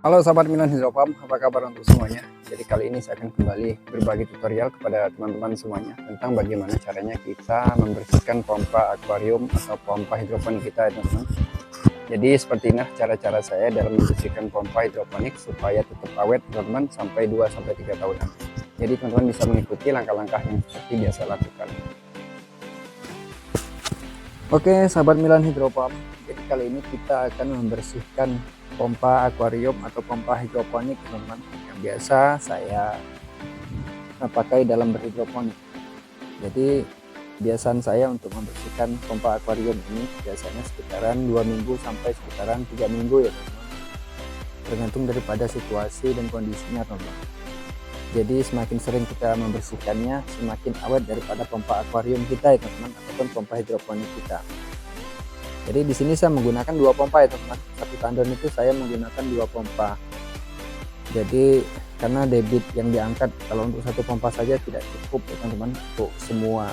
Halo sahabat Milan Hidropump, apa kabar untuk semuanya? Jadi kali ini saya akan kembali berbagi tutorial kepada teman-teman semuanya tentang bagaimana caranya kita membersihkan pompa akuarium atau pompa hidroponik kita, teman-teman. Jadi seperti ini cara-cara saya dalam membersihkan pompa hidroponik supaya tetap awet, teman-teman, sampai 2-3 tahunan. Jadi teman-teman bisa mengikuti langkah-langkah yang seperti biasa lakukan. Oke sahabat Milan Hidropump, jadi kali ini kita akan membersihkan pompa akuarium atau pompa hidroponik, teman-teman, yang biasa saya pakai dalam berhidroponik. Jadi kebiasaan saya untuk membersihkan pompa akuarium ini biasanya sekitaran 2 minggu sampai sekitaran 3 minggu ya, teman-teman, tergantung daripada situasi dan kondisinya, teman-teman. Jadi semakin sering kita membersihkannya, semakin awet daripada pompa akuarium kita ya, teman-teman, ataupun pompa hidroponik kita. Jadi di sini saya menggunakan 2 pompa ya, teman-teman. Satu tandon itu saya menggunakan 2 pompa. Jadi karena debit yang diangkat kalau untuk satu pompa saja tidak cukup ya, teman-teman, untuk semua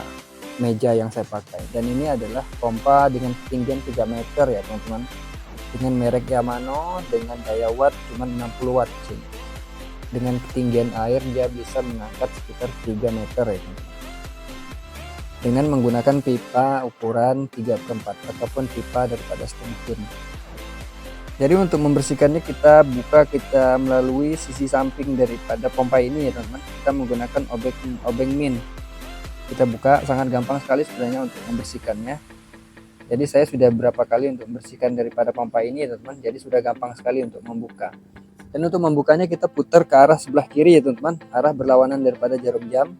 meja yang saya pakai. Dan ini adalah pompa dengan ketinggian 3 meter ya, teman-teman. Dengan merek Yamano dengan daya watt cuma 60 watt sini. Dengan ketinggian air dia bisa mengangkat sekitar 3 meter ya, teman-teman, dengan menggunakan pipa ukuran 3/4 ataupun pipa daripada setengah. Jadi untuk membersihkannya kita melalui sisi samping daripada pompa ini ya, teman-teman. Kita menggunakan obeng min. Kita buka, sangat gampang sekali sebenarnya untuk membersihkannya. Jadi saya sudah beberapa kali untuk membersihkan daripada pompa ini ya, teman-teman. Jadi sudah gampang sekali untuk membuka. Dan untuk membukanya kita putar ke arah sebelah kiri ya, teman-teman, arah berlawanan daripada jarum jam.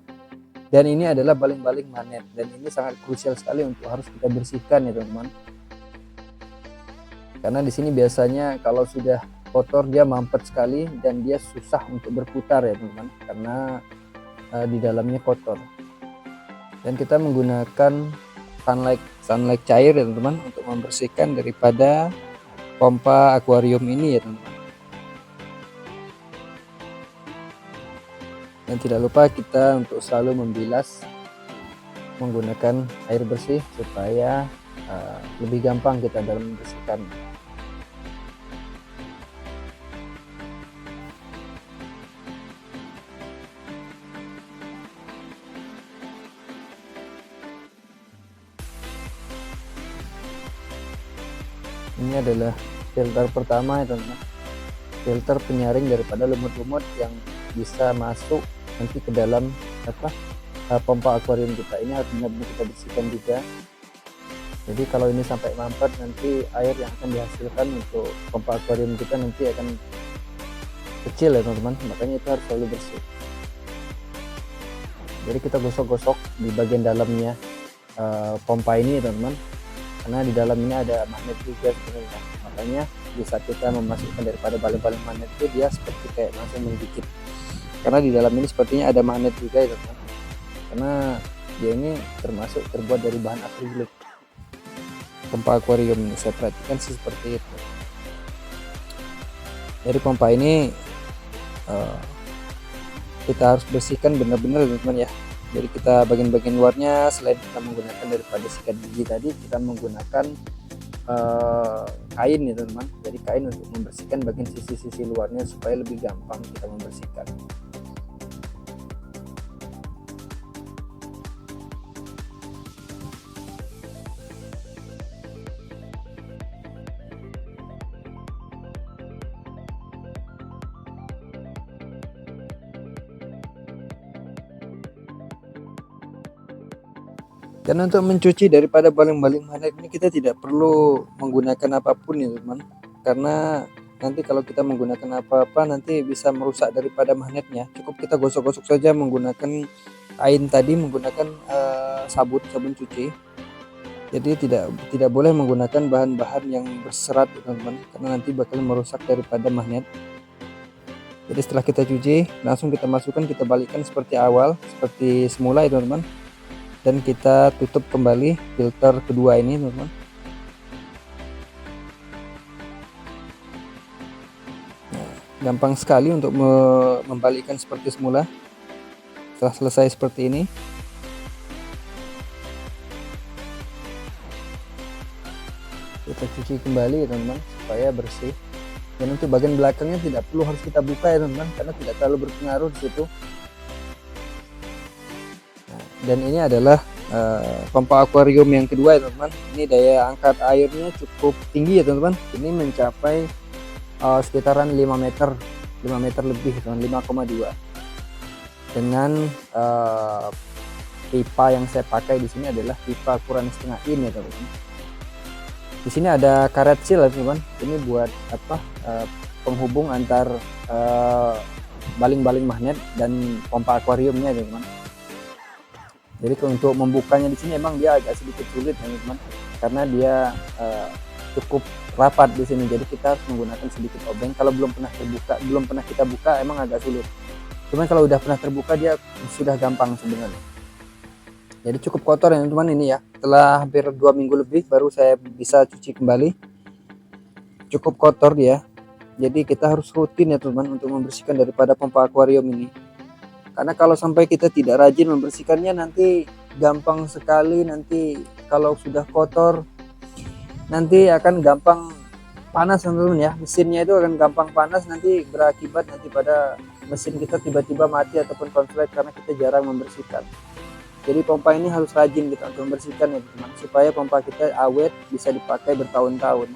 Dan ini adalah baling-baling magnet, dan ini sangat krusial sekali untuk harus kita bersihkan ya, teman-teman. Karena di sini biasanya kalau sudah kotor dia mampet sekali dan dia susah untuk berputar ya, teman-teman, karena di dalamnya kotor. Dan kita menggunakan sunlight cair ya, teman-teman, untuk membersihkan daripada pompa akuarium ini ya, teman-teman. Dan tidak lupa kita untuk selalu membilas menggunakan air bersih supaya lebih gampang kita dalam membersihkan. Ini adalah filter pertama ya, teman-teman. Filter penyaring daripada lumut-lumut yang bisa masuk nanti ke dalam pompa akuarium kita. Ini harus benar-benar kita bersihkan juga. Jadi kalau ini sampai mampet, nanti air yang akan dihasilkan untuk pompa akuarium kita nanti akan kecil ya, teman-teman. Makanya itu harus selalu bersih. Jadi kita gosok-gosok di bagian dalamnya pompa ini ya, teman-teman, karena di dalam ini ada magnet juga sebenarnya. Makanya di saat kita memasukkan daripada baling-baling magnet itu dia seperti kayak langsung menggigit, karena di dalam ini sepertinya ada magnet juga ya, teman-teman. Karena dia ini termasuk terbuat dari bahan akrilik pompa akuarium ini, saya perhatikan sih seperti itu. Jadi pompa ini kita harus bersihkan benar-benar, teman-teman ya. Jadi kita bagian-bagian luarnya, selain kita menggunakan daripada sikat gigi tadi, kita menggunakan kain ya, teman-teman. Jadi kain untuk membersihkan bagian sisi-sisi luarnya supaya lebih gampang kita membersihkan. Dan untuk mencuci daripada baling-baling magnet ini kita tidak perlu menggunakan apapun ya, teman-teman, karena nanti kalau kita menggunakan apa-apa nanti bisa merusak daripada magnetnya. Cukup kita gosok-gosok saja menggunakan kain tadi, menggunakan sabun cuci. Jadi tidak boleh menggunakan bahan-bahan yang berserat, teman-teman, karena nanti bakal merusak daripada magnet. Jadi setelah kita cuci, langsung kita masukkan, kita balikkan seperti awal, seperti semula ya, teman-teman. Dan kita tutup kembali filter kedua ini, teman-teman. Nah, gampang sekali untuk membalikkan seperti semula. Setelah selesai seperti ini, kita cuci kembali ya, teman-teman, supaya bersih. Dan untuk bagian belakangnya tidak perlu harus kita buka ya teman-teman, karena tidak terlalu berpengaruh di situ. Nah, dan ini adalah pompa akuarium yang kedua ya teman-teman. Ini daya angkat airnya cukup tinggi ya teman-teman. Ini mencapai sekitaran 5 meter lebih teman, 5,2. Dengan pipa yang saya pakai di sini adalah pipa ukuran setengah in ya teman-teman. Di sini ada karet seal ya teman-teman. Ini buat apa? Penghubung antar baling-baling magnet dan pompa akuariumnya ya teman-teman. Jadi untuk membukanya di sini emang dia agak sedikit sulit ya teman-teman, karena dia cukup rapat di sini. Jadi kita harus menggunakan sedikit obeng. Kalau belum pernah kita buka emang agak sulit. Cuman kalau udah pernah terbuka dia sudah gampang sebenarnya. Jadi cukup kotor ya teman-teman ini ya. Setelah hampir 2 minggu lebih baru saya bisa cuci kembali. Cukup kotor dia. Jadi kita harus rutin ya teman-teman untuk membersihkan daripada pompa akuarium ini. Karena kalau sampai kita tidak rajin membersihkannya nanti gampang sekali, nanti kalau sudah kotor nanti akan gampang panas teman-teman ya. Mesinnya itu akan gampang panas, nanti berakibat nanti pada mesin kita tiba-tiba mati ataupun konslet karena kita jarang membersihkan. Jadi pompa ini harus rajin kita untuk membersihkan ya teman-teman, supaya pompa kita awet, bisa dipakai bertahun-tahun.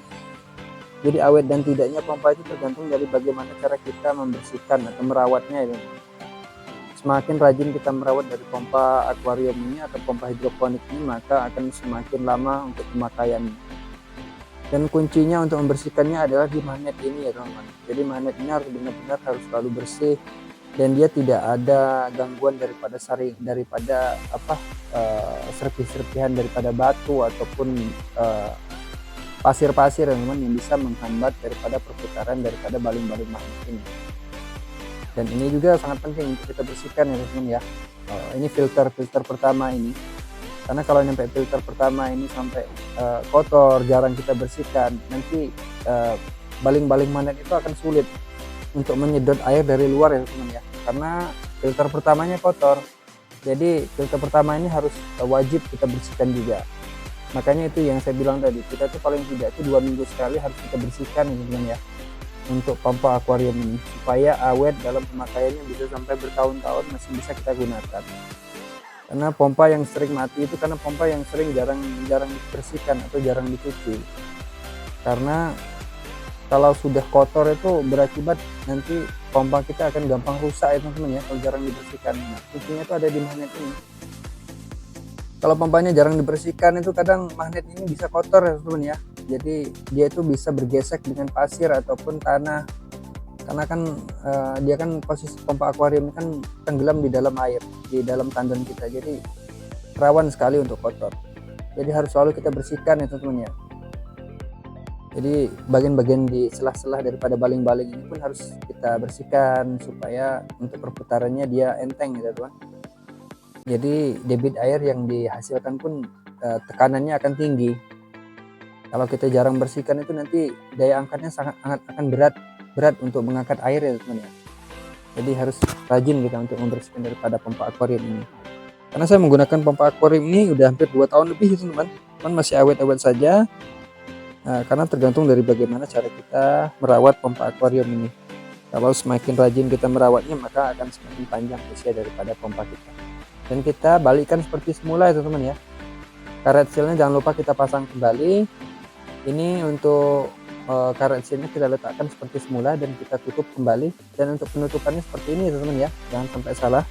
Jadi awet dan tidaknya pompa itu tergantung dari bagaimana cara kita membersihkan atau merawatnya ya teman-teman. Semakin rajin kita merawat dari pompa akuarium ini atau pompa hidroponik ini, maka akan semakin lama untuk pemakaiannya. Dan kuncinya untuk membersihkannya adalah di magnet ini ya teman-teman. Jadi magnet ini harus benar-benar harus selalu bersih, dan dia tidak ada gangguan daripada serpih-serpihan daripada batu ataupun pasir-pasir teman-teman, yang bisa menghambat daripada perputaran daripada baling-baling magnet ini. Dan ini juga sangat penting untuk kita bersihkan ya teman-teman ya. Ini filter pertama ini, karena kalau sampai filter pertama ini sampai kotor, jarang kita bersihkan, nanti baling-baling magnet itu akan sulit untuk menyedot air dari luar ya teman-teman ya, karena filter pertamanya kotor. Jadi filter pertama ini harus wajib kita bersihkan juga. Makanya itu yang saya bilang tadi, kita tuh paling tidak itu 2 minggu sekali harus kita bersihkan ya teman-teman ya, untuk pompa akuarium ini, supaya awet dalam pemakaiannya, bisa sampai bertahun-tahun masih bisa kita gunakan. Karena pompa yang sering mati itu karena pompa yang jarang dibersihkan atau jarang dicuci. Karena kalau sudah kotor itu berakibat nanti pompa kita akan gampang rusak ya teman-teman ya, kalau jarang dibersihkan. Nah, kuncinya itu ada di magnet ini. Kalau pompanya jarang dibersihkan itu kadang magnet ini bisa kotor ya teman-teman ya. Jadi dia itu bisa bergesek dengan pasir ataupun tanah, karena kan dia kan posisi pompa akuarium kan tenggelam di dalam air, di dalam tandon kita, jadi rawan sekali untuk kotor. Jadi harus selalu kita bersihkan ya teman-teman ya. Jadi bagian-bagian di selah-selah daripada baling-baling ini pun harus kita bersihkan supaya untuk perputarannya dia enteng ya teman-teman. Jadi debit air yang dihasilkan pun tekanannya akan tinggi. Kalau kita jarang bersihkan itu nanti daya angkatnya sangat akan berat untuk mengangkat air ya teman ya. Jadi harus rajin kita untuk membersihkan daripada pompa akuarium ini. Karena saya menggunakan pompa akuarium ini udah hampir 2 tahun lebih teman-teman, masih awet-awet saja. Nah, karena tergantung dari bagaimana cara kita merawat pompa akuarium ini. Kalau semakin rajin kita merawatnya, maka akan semakin panjang usia daripada pompa kita. Dan kita balikkan seperti semula ya teman-teman ya. Karet sealnya jangan lupa kita pasang kembali. Ini untuk karet sealnya kita letakkan seperti semula dan kita tutup kembali. Dan untuk penutupannya seperti ini ya teman-teman ya, jangan sampai salah.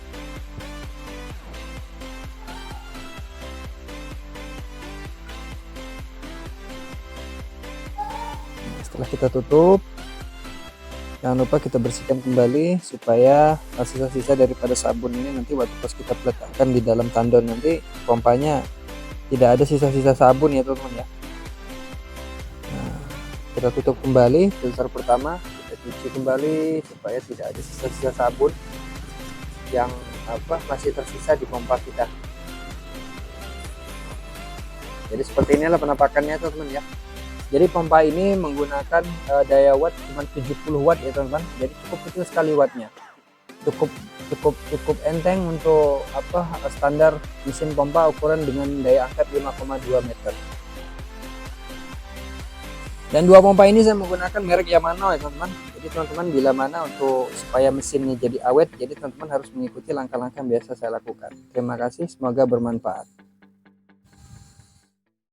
Setelah kita tutup, jangan lupa kita bersihkan kembali supaya sisa-sisa daripada sabun ini nanti waktu pas kita letakkan di dalam tandon nanti pompanya tidak ada sisa-sisa sabun ya teman-teman ya. Nah, kita tutup kembali filter pertama, kita cuci kembali supaya tidak ada sisa-sisa sabun yang masih tersisa di pompa kita. Jadi seperti inilah penampakannya teman-teman ya. Jadi pompa ini menggunakan daya watt cuma 70 watt ya teman-teman. Jadi cukup kecil sekali wattnya. Cukup enteng untuk standar mesin pompa ukuran dengan daya angkat 5,2 meter. Dan dua pompa ini saya menggunakan merek Yamaha ya teman-teman. Jadi teman-teman bila mana untuk supaya mesinnya jadi awet, jadi teman-teman harus mengikuti langkah-langkah yang biasa saya lakukan. Terima kasih, semoga bermanfaat.